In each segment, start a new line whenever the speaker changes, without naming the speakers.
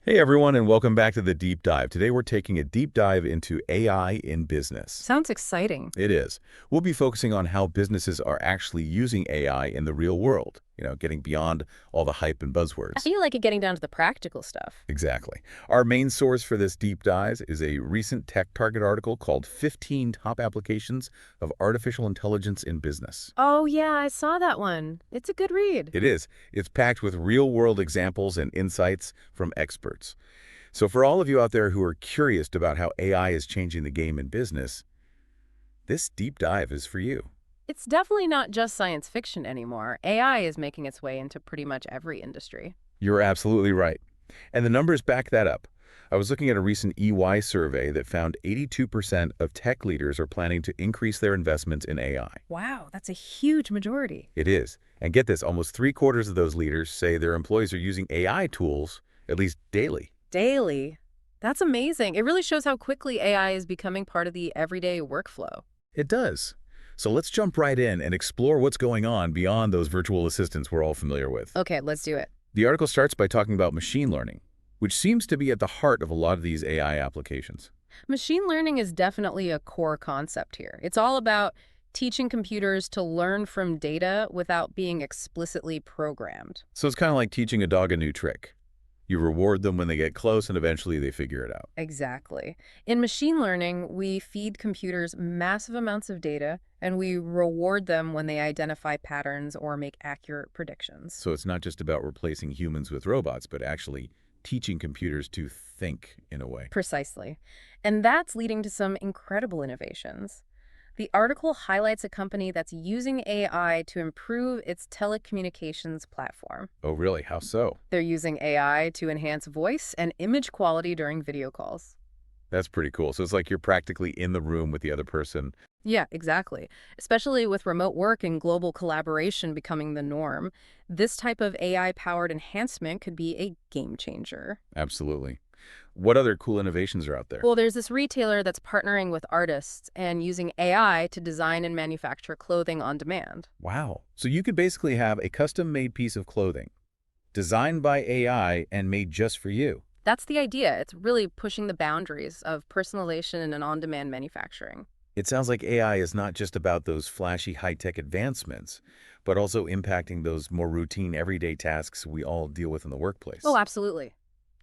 Hey everyone, and welcome back to the Deep Dive. Today we're taking a deep dive into AI in business.
Sounds exciting.
It is. We'll be focusing on how businesses are actually using AI in the real world, getting beyond all the hype and
I
buzzwords.
feel like it getting down to the practical stuff.
Exactly. Our main source for this deep dive is a recent Tech Target article called 15 Top Applications of Artificial Intelligence in Business.
Oh, yeah, I saw that one. It's a good read.
It is. It's packed with real-world examples and insights from experts. So for all of you out there who are curious about how AI is changing the game in business, this deep dive is for you.
It's definitely not just science fiction anymore. AI is making its way into pretty much every industry.
You're absolutely right. And the numbers back that up. I was looking at a recent EY survey that found 82% of tech leaders are planning to increase their investments in AI.
Wow, that's a huge majority.
It is. And get this, almost three-quarters of those leaders say their employees are using AI tools at least daily.
Daily. That's amazing. It really shows how quickly AI is becoming part of the everyday workflow.
It does. So let's jump right in and explore what's going on beyond those virtual assistants we're all familiar with.
Okay, let's do it.
The article starts by talking about machine learning, which seems to be at the heart of a lot of these AI applications.
Machine learning is definitely a core concept here. It's all about teaching computers to learn from data without being explicitly programmed.
So it's kind of like teaching a dog a new trick. You reward them when they get close and eventually they figure it out.
Exactly. In machine learning, we feed computers massive amounts of data and we reward them when they identify patterns or make accurate predictions.
So it's not just about replacing humans with robots, but actually teaching computers to think in a way.
Precisely. And that's leading to some incredible innovations. The article highlights a company that's using AI to improve its telecommunications platform.
Oh, really? How so?
They're using AI to enhance voice and image quality during video calls.
That's pretty cool. So it's like you're practically in the room with the other person.
Yeah, exactly. Especially with remote work and global collaboration becoming the norm, this type of AI-powered enhancement could be a game changer.
Absolutely. What other cool innovations are out there?
Well, there's this retailer that's partnering with artists and using AI to design and manufacture clothing on demand.
Wow. So you could basically have a custom-made piece of clothing designed by AI and made just for you.
That's the idea. It's really pushing the boundaries of personalization and on-demand manufacturing.
It sounds like AI is not just about those flashy high-tech advancements, but also impacting those more routine everyday tasks we all deal with in the
Oh,
workplace.
absolutely.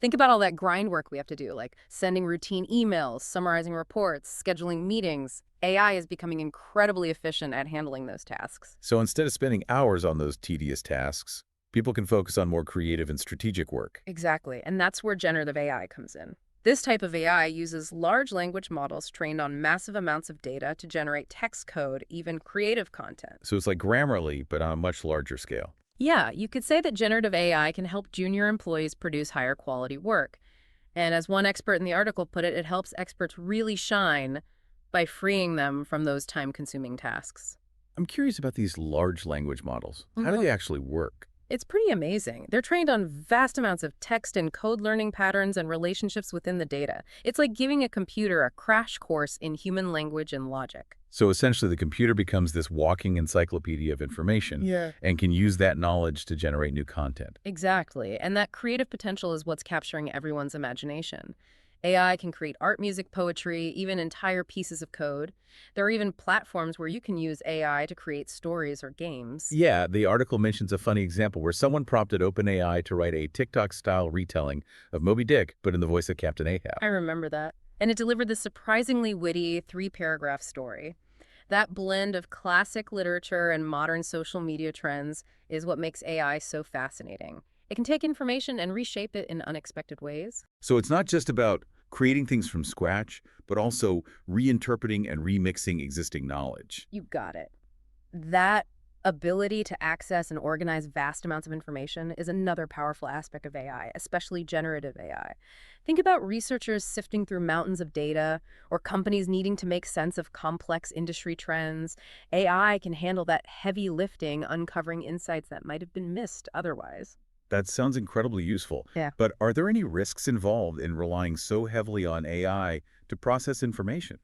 Think about all that grind work we have to do, like sending routine emails, summarizing reports, scheduling meetings. AI is becoming incredibly efficient at handling those tasks.
So instead of spending hours on those tedious tasks, people can focus on more creative and strategic work.
Exactly, and that's where generative AI comes in. This type of AI uses large language models trained on massive amounts of data to generate text code, even creative content.
So it's like Grammarly, but on a much larger scale.
Yeah, you could say that generative AI can help junior employees produce higher quality work. And as one expert in the article put it, it helps experts really shine by freeing them from those time-consuming tasks.
I'm curious about these large language models. How do they actually work?
It's pretty amazing. They're trained on vast amounts of text and code learning patterns and relationships within the data. It's like giving a computer a crash course in human language and logic.
So essentially, the computer becomes this walking encyclopedia of information
Yeah.
and can use that knowledge to generate new content.
Exactly. And that creative potential is what's capturing everyone's imagination. AI can create art, music, poetry, even entire pieces of code. There are even platforms where you can use AI to create stories or games.
Yeah, the article mentions a funny example where someone prompted OpenAI to write a TikTok-style retelling of Moby Dick, but in the voice of Captain
I
Ahab.
remember that. And it delivered this surprisingly witty three-paragraph story. That blend of classic literature and modern social media trends is what makes AI so fascinating. It can take information and reshape it in unexpected ways.
So it's not just about creating things from scratch, but also reinterpreting and remixing existing knowledge.
You got it. That ability to access and organize vast amounts of information is another powerful aspect of AI, especially generative AI. Think about researchers sifting through mountains of data or companies needing to make sense of complex industry trends. AI can handle that heavy lifting, uncovering insights that might have been missed otherwise.
That sounds incredibly useful.
Yeah.
But are there any risks involved in relying so heavily on AI to process information?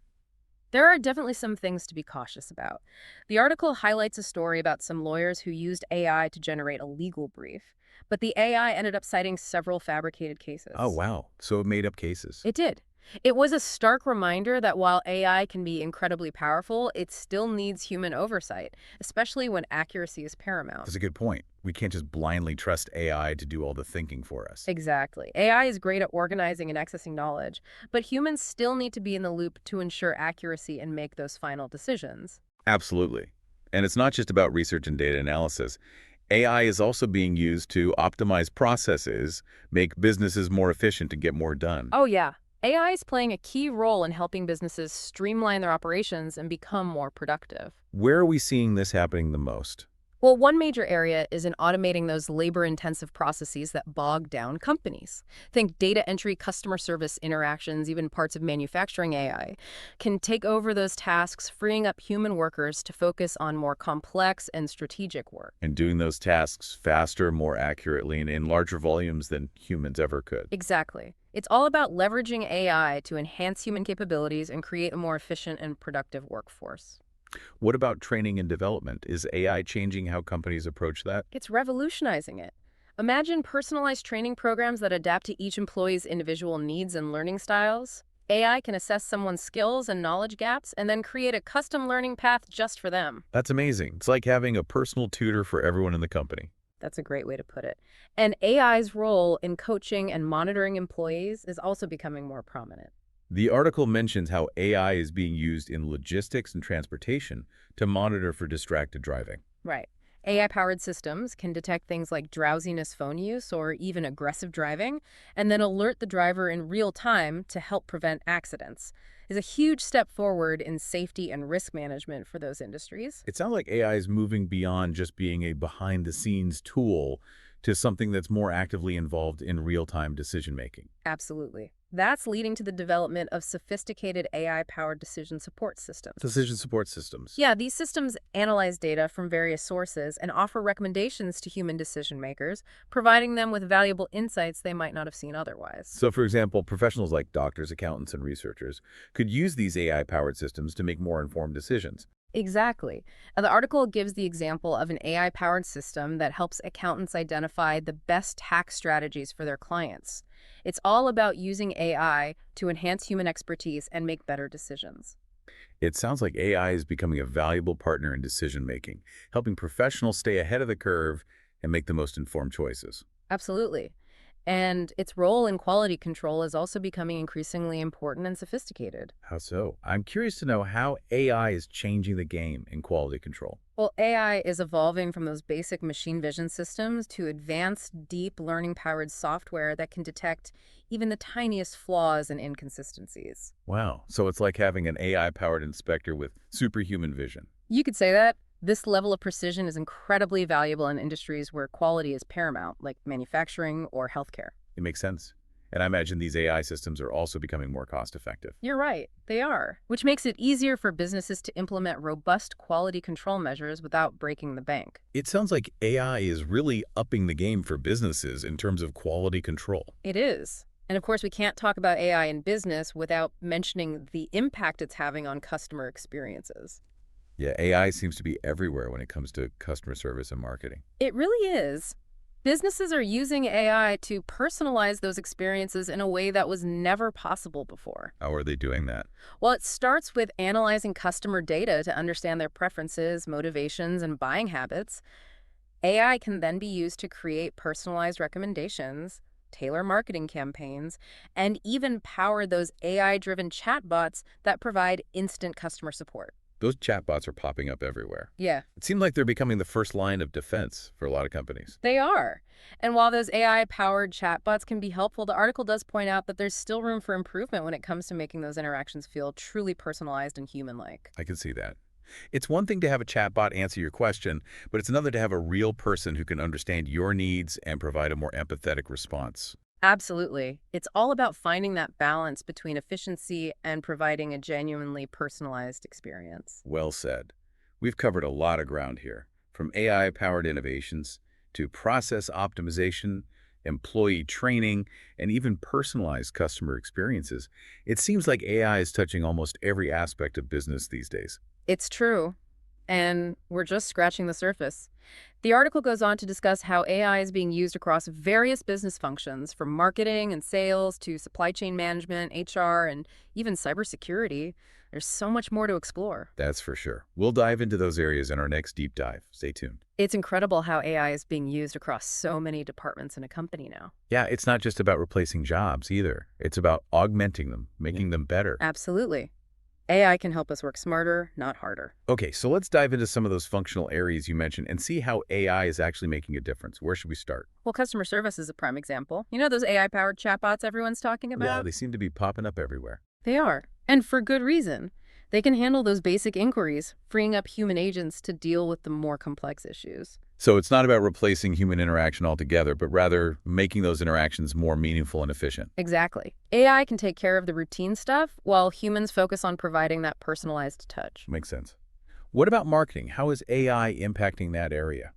There are definitely some things to be cautious about. The article highlights a story about some lawyers who used AI to generate a legal brief. but the AI ended up citing several fabricated
Oh,
cases.
wow. So it made up cases.
It did. It was a stark reminder that while AI can be incredibly powerful, it still needs human oversight, especially when accuracy is paramount.
That's a good point. We can't just blindly trust AI to do all the thinking for us.
Exactly. AI is great at organizing and accessing knowledge, but humans still need to be in the loop to ensure accuracy and make those final decisions.
Absolutely. And it's not just about research and data analysis. AI is also being used to optimize processes, make businesses more efficient, and get more done.
Oh, yeah. AI is playing a key role in helping businesses streamline their operations and become more productive.
Where are we seeing this happening the most?
Well, one major area is in automating those labor-intensive processes that bog down companies. Think data entry, customer service interactions, even parts of manufacturing. AI can take over those tasks, freeing up human workers to focus on more complex and strategic work.
And doing those tasks faster, more accurately, and in larger volumes than humans ever could.
Exactly. It's all about leveraging AI to enhance human capabilities and create a more efficient and productive workforce.
What about training and development? Is AI changing how companies approach that?
It's revolutionizing it. Imagine personalized training programs that adapt to each employee's individual needs and learning styles. AI can assess someone's skills and knowledge gaps and then create a custom learning path just for them.
That's amazing. It's like having a personal tutor for everyone in the company.
That's a great way to put it. And AI's role in coaching and monitoring employees is also becoming more prominent.
The article mentions how AI is being used in logistics and transportation to monitor for distracted driving.
Right. AI-powered systems can detect things like drowsiness phone use or even aggressive driving, and then alert the driver in real time to help prevent accidents. Is a huge step forward in safety and risk management for those industries.
It sounds like AI is moving beyond just being a behind-the-scenes tool to something that's more actively involved in real-time decision-making.
Absolutely. That's leading to the development of sophisticated AI-powered decision support systems.
Decision support systems.
Yeah, these systems analyze data from various sources and offer recommendations to human decision makers, providing them with valuable insights they might not have seen otherwise.
So, for example, professionals like doctors, accountants, and researchers could use these AI-powered systems to make more informed decisions.
Exactly. And the article gives the example of an AI-powered system that helps accountants identify the best tax strategies for their clients. It's all about using AI to enhance human expertise and make better decisions.
It sounds like AI is becoming a valuable partner in decision-making, helping professionals stay ahead of the curve and make the most informed choices.
Absolutely. And its role in quality control is also becoming increasingly important and sophisticated.
How so? I'm curious to know how AI is changing the game in quality control.
Well, AI is evolving from those basic machine vision systems to advanced, deep learning-powered software that can detect even the tiniest flaws and inconsistencies.
Wow. So it's like having an AI-powered inspector with superhuman vision.
You could say that. This level of precision is incredibly valuable in industries where quality is paramount, like manufacturing or healthcare.
It makes sense. And I imagine these AI systems are also becoming more cost-effective.
You're right, they are, which makes it easier for businesses to implement robust quality control measures without breaking the bank.
It sounds like AI is really upping the game for businesses in terms of quality control.
It is. And of course, we can't talk about AI in business without mentioning the impact it's having on customer experiences.
Yeah, AI seems to be everywhere when it comes to customer service and marketing.
It really is. Businesses are using AI to personalize those experiences in a way that was never possible before.
How are they doing that?
Well, it starts with analyzing customer data to understand their preferences, motivations, and buying habits. AI can then be used to create personalized recommendations, tailor marketing campaigns, and even power those AI-driven chatbots that provide instant customer support.
Those chatbots are popping up everywhere.
Yeah,
It seems like they're becoming the first line of defense for a lot of companies.
they are. And while those AI-powered chatbots can be helpful, the article does point out that there's still room for improvement when it comes to making those interactions feel truly personalized and human-like.
I can see that. It's one thing to have a chatbot answer your question, but it's another to have a real person who can understand your needs and provide a more empathetic response.
Absolutely. It's all about finding that balance between efficiency and providing a genuinely personalized experience.
Well said. We've covered a lot of ground here, from AI-powered innovations to process optimization, employee training, and even personalized customer experiences. It seems like AI is touching almost every aspect of business these days.
It's true. and we're just scratching the surface. The article goes on to discuss how AI is being used across various business functions, from marketing and sales to supply chain management, HR, and even cybersecurity. There's so much more to explore.
That's for sure. We'll dive into those areas in our next deep dive. Stay tuned.
It's incredible how AI is being used across so many departments in a company now.
Yeah, it's not just about replacing jobs either. It's about augmenting them, making them better.
Absolutely. AI can help us work smarter, not harder.
Okay, so let's dive into some of those functional areas you mentioned and see how AI is actually making a difference. Where should we start?
Well, customer service is a prime example. You know those AI-powered chatbots everyone's talking
Yeah,
about?
they seem to be popping up everywhere.
They are. And for good reason. They can handle those basic inquiries, freeing up human agents to deal with the more complex issues.
So it's not about replacing human interaction altogether, but rather making those interactions more meaningful and efficient.
Exactly. AI can take care of the routine stuff, while humans focus on providing that personalized touch.
Makes sense. What about marketing? How is AI impacting that area?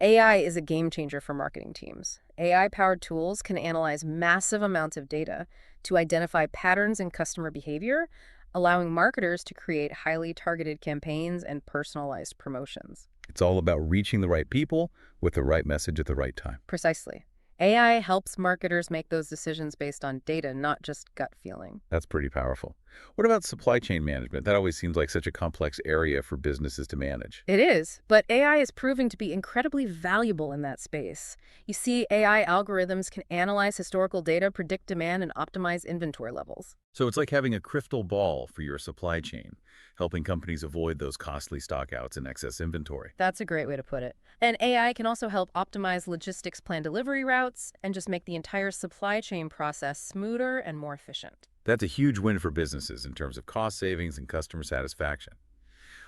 AI is a game changer for marketing teams. AI-powered tools can analyze massive amounts of data to identify patterns in customer behavior, allowing marketers to create highly targeted campaigns and personalized promotions.
It's all about reaching the right people with the right message at the right time.
Precisely. AI helps marketers make those decisions based on data, not just gut feeling.
That's pretty powerful. What about supply chain management? That always seems like such a complex area for businesses to manage.
It is, but AI is proving to be incredibly valuable in that space. You see, AI algorithms can analyze historical data, predict demand, and optimize inventory levels.
So it's like having a crystal ball for your supply chain, helping companies avoid those costly stockouts and excess inventory.
That's a great way to put it. And AI can also help optimize logistics plan delivery routes and just make the entire supply chain process smoother and more efficient.
That's a huge win for businesses in terms of cost savings and customer satisfaction.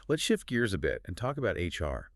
Let's shift gears a bit and talk about HR.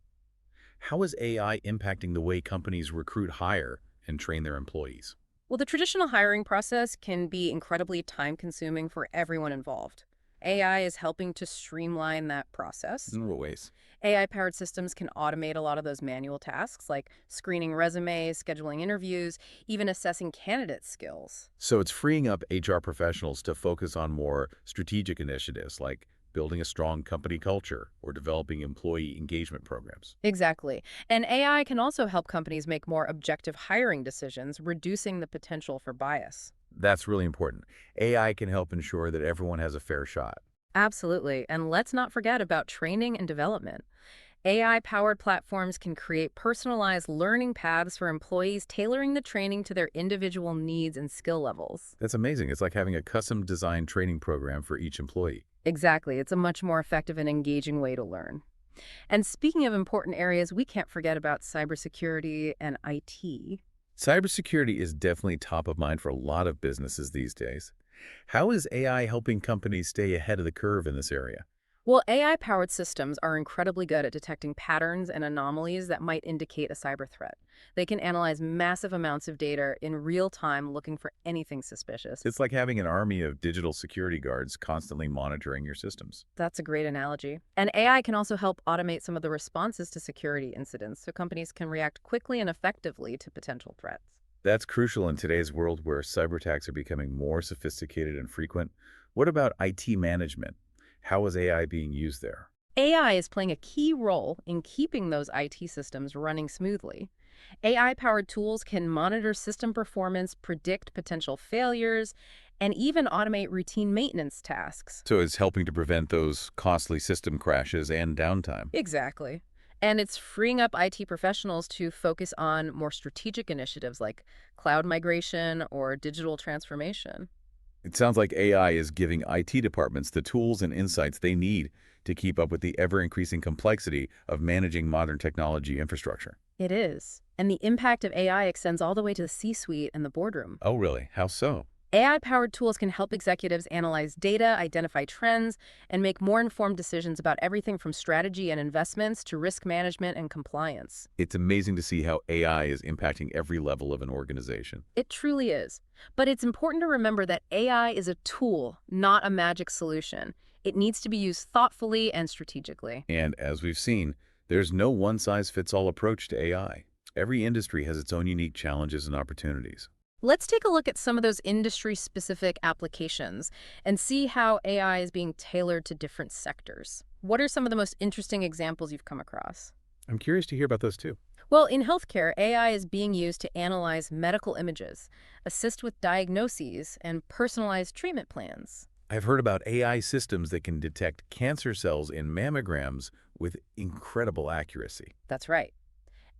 How is AI impacting the way companies recruit, hire, and train their employees?
Well, the traditional hiring process can be incredibly time-consuming for everyone involved. AI is helping to streamline that process.
In what ways?
AI-powered systems can automate a lot of those manual tasks, like screening resumes, scheduling interviews, even assessing candidate skills.
So it's freeing up HR professionals to focus on more strategic initiatives like building a strong company culture or developing employee engagement programs.
Exactly. And AI can also help companies make more objective hiring decisions, reducing the potential for bias.
That's really important. AI can help ensure that everyone has a fair shot.
Absolutely. And let's not forget about training and development. AI-powered platforms can create personalized learning paths for employees, tailoring the training to their individual needs and skill levels.
That's amazing. It's like having a custom designed training program for each employee.
Exactly. It's a much more effective and engaging way to learn. And speaking of important areas, we can't forget about cybersecurity and IT.
Cybersecurity is definitely top of mind for a lot of businesses these days. How is AI helping companies stay ahead of the curve in this area?
Well, AI-powered systems are incredibly good at detecting patterns and anomalies that might indicate a cyber threat. They can analyze massive amounts of data in real time, looking for anything suspicious.
It's like having an army of digital security guards constantly monitoring your systems.
That's a great analogy. And AI can also help automate some of the responses to security incidents so companies can react quickly and effectively to potential threats.
That's crucial in today's world where cyber attacks are becoming more sophisticated and frequent. What about IT management? How is AI being used there?
AI is playing a key role in keeping those IT systems running smoothly. AI-powered tools can monitor system performance, predict potential failures, and even automate routine maintenance tasks.
So it's helping to prevent those costly system crashes and downtime.
Exactly. And it's freeing up IT professionals to focus on more strategic initiatives like cloud migration or digital transformation.
It sounds like AI is giving IT departments the tools and insights they need to keep up with the ever-increasing complexity of managing modern technology infrastructure.
It is. And the impact of AI extends all the way to the C-suite and the boardroom.
Oh, really? How so?
AI-powered tools can help executives analyze data, identify trends, and make more informed decisions about everything from strategy and investments to risk management and compliance.
It's amazing to see how AI is impacting every level of an organization.
It truly is. But it's important to remember that AI is a tool, not a magic solution. It needs to be used thoughtfully and strategically.
And as we've seen, there's no one-size-fits-all approach to AI. Every industry has its own unique challenges and opportunities.
Let's take a look at some of those industry-specific applications and see how AI is being tailored to different sectors. What are some of the most interesting examples you've come across?
I'm curious to hear about those too.
Well, in healthcare, AI is being used to analyze medical images, assist with diagnoses, and personalize treatment plans.
I've heard about AI systems that can detect cancer cells in mammograms with incredible accuracy.
That's right.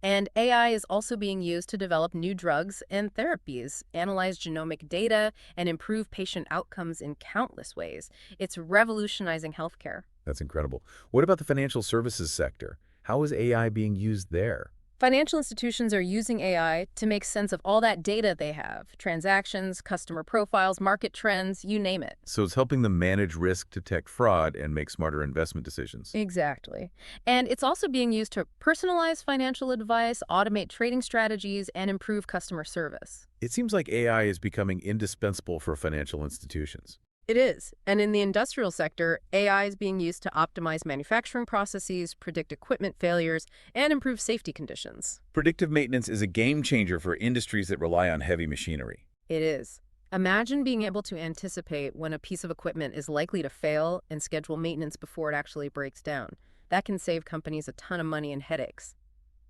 And AI is also being used to develop new drugs and therapies, analyze genomic data, and improve patient outcomes in countless ways. It's revolutionizing healthcare.
That's incredible. What about the financial services sector? How is AI being used there?
Financial institutions are using AI to make sense of all that data they have: transactions, customer profiles, market trends, you name it.
So it's helping them manage risk, detect fraud, and make smarter investment decisions.
Exactly. And it's also being used to personalize financial advice, automate trading strategies, and improve customer service.
It seems like AI is becoming indispensable for financial institutions.
It is. And in the industrial sector, AI is being used to optimize manufacturing processes, predict equipment failures, and improve safety conditions.
Predictive maintenance is a game changer for industries that rely on heavy machinery.
It is. Imagine being able to anticipate when a piece of equipment is likely to fail and schedule maintenance before it actually breaks down. That can save companies a ton of money and headaches.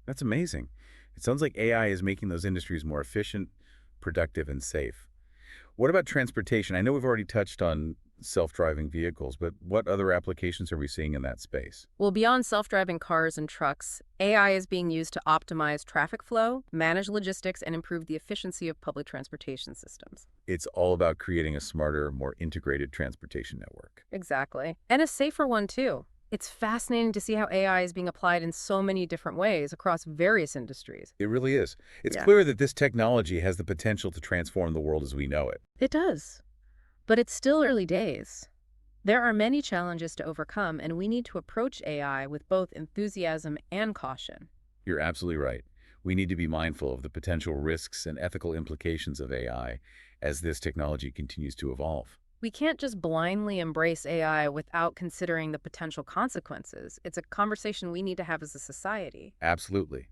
That's amazing. It sounds like AI is making those industries more efficient, productive, and safe. What about transportation? I know we've already touched on self-driving vehicles, but what other applications are we seeing in that space?
Well, beyond self-driving cars and trucks, AI is being used to optimize traffic flow, manage logistics, and improve the efficiency of public transportation systems.
It's all about creating a smarter, more integrated transportation network.
Exactly. And a safer one, too. It's fascinating to see how AI is being applied in so many different ways across various industries.
It really is. It's
Yeah.
clear that this technology has the potential to transform the world as we know it.
It does. But it's still early days. There are many challenges to overcome, and we need to approach AI with both enthusiasm and caution.
You're absolutely right. We need to be mindful of the potential risks and ethical implications of AI as this technology continues to evolve.
We can't just blindly embrace AI without considering the potential consequences. It's a conversation we need to have as a society.
Absolutely.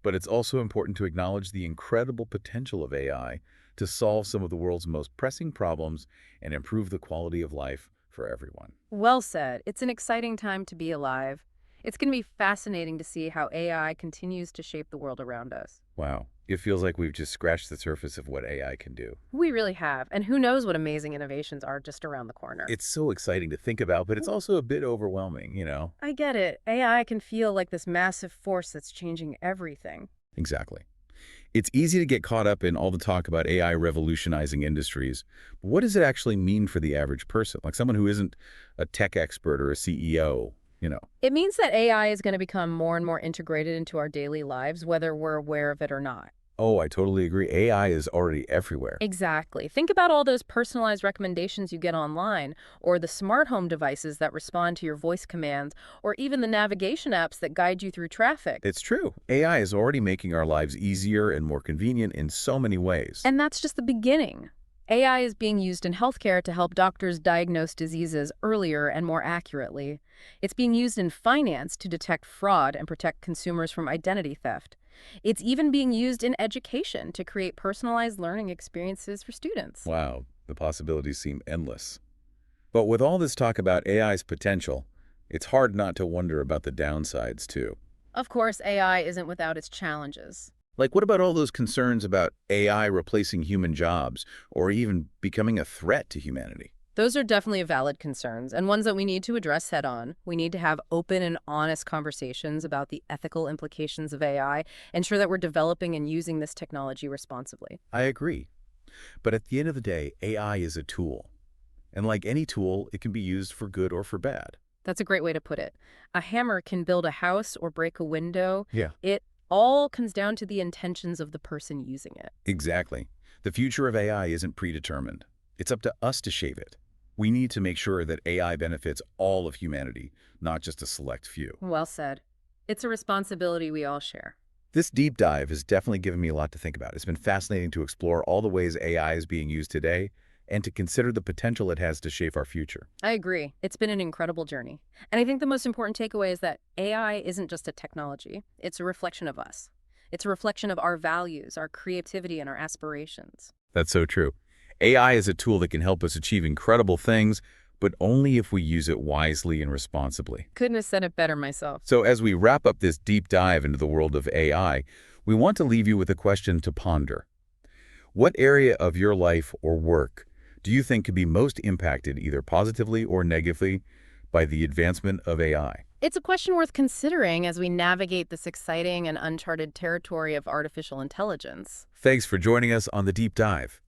But it's also important to acknowledge the incredible potential of AI to solve some of the world's most pressing problems and improve the quality of life for everyone.
Well said. It's an exciting time to be alive. It's going to be fascinating to see how AI continues to shape the world around us.
Wow. It feels like we've just scratched the surface of what AI can do.
We really have, and who knows what amazing innovations are just around the corner.
It's so exciting to think about, but it's also a bit overwhelming.
I get it. AI can feel like this massive force that's changing everything.
Exactly. It's easy to get caught up in all the talk about AI revolutionizing industries. But what does it actually mean for the average person? Like someone who isn't a tech expert or a CEO.
It means that AI is going to become more and more integrated into our daily lives, whether we're aware of it or not.
Oh, I totally agree. AI is already everywhere.
Exactly. Think about all those personalized recommendations you get online, or the smart home devices that respond to your voice commands, or even the navigation apps that guide you through traffic.
It's true. AI is already making our lives easier and more convenient in so many ways.
And that's just the beginning. AI is being used in healthcare to help doctors diagnose diseases earlier and more accurately. It's being used in finance to detect fraud and protect consumers from identity theft. It's even being used in education to create personalized learning experiences for students.
Wow, the possibilities seem endless. But with all this talk about AI's potential, it's hard not to wonder about the downsides too.
Of course, AI isn't without its challenges.
Like, what about all those concerns about AI replacing human jobs or even becoming a threat to humanity?
Those are definitely valid concerns, and ones that we need to address head on. We need to have open and honest conversations about the ethical implications of AI, ensure that we're developing and using this technology responsibly.
I agree. But at the end of the day, AI is a tool. And like any tool, it can be used for good or for bad.
That's a great way to put it. A hammer can build a house or break a window.
Yeah.
It all comes down to the intentions of the person using it.
Exactly. The future of AI isn't predetermined. It's up to us to shape it. We need to make sure that AI benefits all of humanity, not just a select few.
Well said. It's a responsibility we all share.
This deep dive has definitely given me a lot to think about. It's been fascinating to explore all the ways AI is being used today and to consider the potential it has to shape our future.
I agree. It's been an incredible journey. And I think the most important takeaway is that AI isn't just a technology. It's a reflection of us. It's a reflection of our values, our creativity, and our aspirations.
That's so true. AI is a tool that can help us achieve incredible things, but only if we use it wisely and responsibly.
Couldn't have said it better myself.
So as we wrap up this deep dive into the world of AI, we want to leave you with a question to ponder. What area of your life or work do you think could be most impacted either positively or negatively by the advancement of AI?
It's a question worth considering as we navigate this exciting and uncharted territory of artificial intelligence.
Thanks for joining us on the deep dive.